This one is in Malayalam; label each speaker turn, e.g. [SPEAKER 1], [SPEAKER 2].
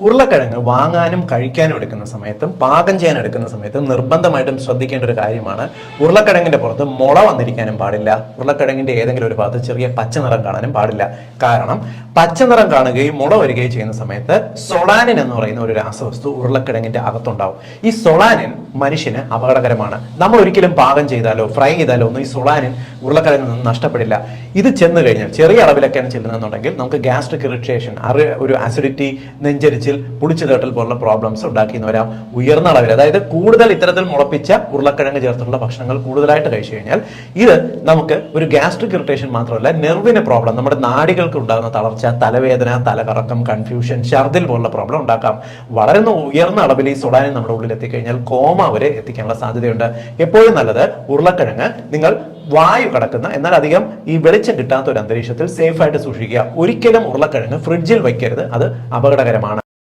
[SPEAKER 1] ഉരുളക്കിഴങ്ങ് വാങ്ങാനും കഴിക്കാനും എടുക്കുന്ന സമയത്തും പാകം ചെയ്യാൻ എടുക്കുന്ന സമയത്തും നിർബന്ധമായിട്ടും ശ്രദ്ധിക്കേണ്ട ഒരു കാര്യമാണ്. ഉരുളക്കിഴങ്ങിന്റെ പുറത്ത് മുള വന്നിരിക്കാനും പാടില്ല. ഉരുളക്കിഴങ്ങിന്റെ ഏതെങ്കിലും ഒരു ഭാഗത്ത് ചെറിയ പച്ച നിറം കാണാനും പാടില്ല. കാരണം പച്ച നിറം കാണുകയും മുള വരികയും ചെയ്യുന്ന സമയത്ത് സൊളാനിൻ എന്ന് പറയുന്ന ഒരു രാസവസ്തു ഉരുളക്കിഴങ്ങിന്റെ അകത്തുണ്ടാവും. ഈ സൊളാനിൻ മനുഷ്യന് അപകടകരമാണ്. നമ്മൾ ഒരിക്കലും പാകം ചെയ്താലോ ഫ്രൈ ചെയ്താലോ ഒന്നും ഈ സൊളാനിൻ ഉരുളക്കിഴങ്ങിൽ നിന്ന് നഷ്ടപ്പെടില്ല. ഇത് ചെന്ന് കഴിഞ്ഞാൽ ചെറിയ അളവിലൊക്കെയാണ് ചെല്ലുന്നതെന്നുണ്ടെങ്കിൽ നമുക്ക് ഗ്യാസ്ട്രിക് ഇറിറ്റേഷൻ, ഒരു ആസിഡിറ്റി, നെഞ്ചരിച്ചിൽ, പുളിച്ചു തേട്ടൽ പോലുള്ള പ്രോബ്ലംസ് ഉണ്ടാക്കിയെന്ന് വരാം. ഉയർന്ന അളവിൽ, അതായത് കൂടുതൽ ഇത്തരത്തിൽ മുളപ്പിച്ച ഉരുളക്കിഴങ്ങ് ചേർത്തുള്ള ഭക്ഷണങ്ങൾ കൂടുതലായിട്ട് കഴിച്ചു കഴിഞ്ഞാൽ ഇത് നമുക്ക് ഒരു ഗ്യാസ്ട്രിക് ഇറിറ്റേഷൻ മാത്രമല്ല, നെർവിന് പ്രോബ്ലം, നമ്മുടെ നാഡികൾക്ക് ഉണ്ടാകുന്ന തളർച്ച, തലവേദന, തലകറക്കം, കൺഫ്യൂഷൻ, ഛർദിൽ പോലുള്ള പ്രോബ്ലം ഉണ്ടാക്കാം. വളരെ ഉയർന്ന അളവിൽ ഈ സൊളാനിൻ നമ്മുടെ ഉള്ളിൽ എത്തിക്കഴിഞ്ഞാൽ കോമ വരെ എത്തിക്കാനുള്ള സാധ്യതയുണ്ട്. എപ്പോഴും നല്ലത് ഉരുളക്കിഴങ്ങ് നിങ്ങൾ വായു കടക്കുന്ന എന്നാൽ അധികം ഈ വെളിച്ചം കിട്ടാത്ത ഒരു അന്തരീക്ഷത്തിൽ സേഫ് ആയിട്ട് സൂക്ഷിക്കുക. ഒരിക്കലും ഉരുളക്കിഴങ്ങ് ഫ്രിഡ്ജിൽ വയ്ക്കരുത്, അത് അപകടകരമാണ്.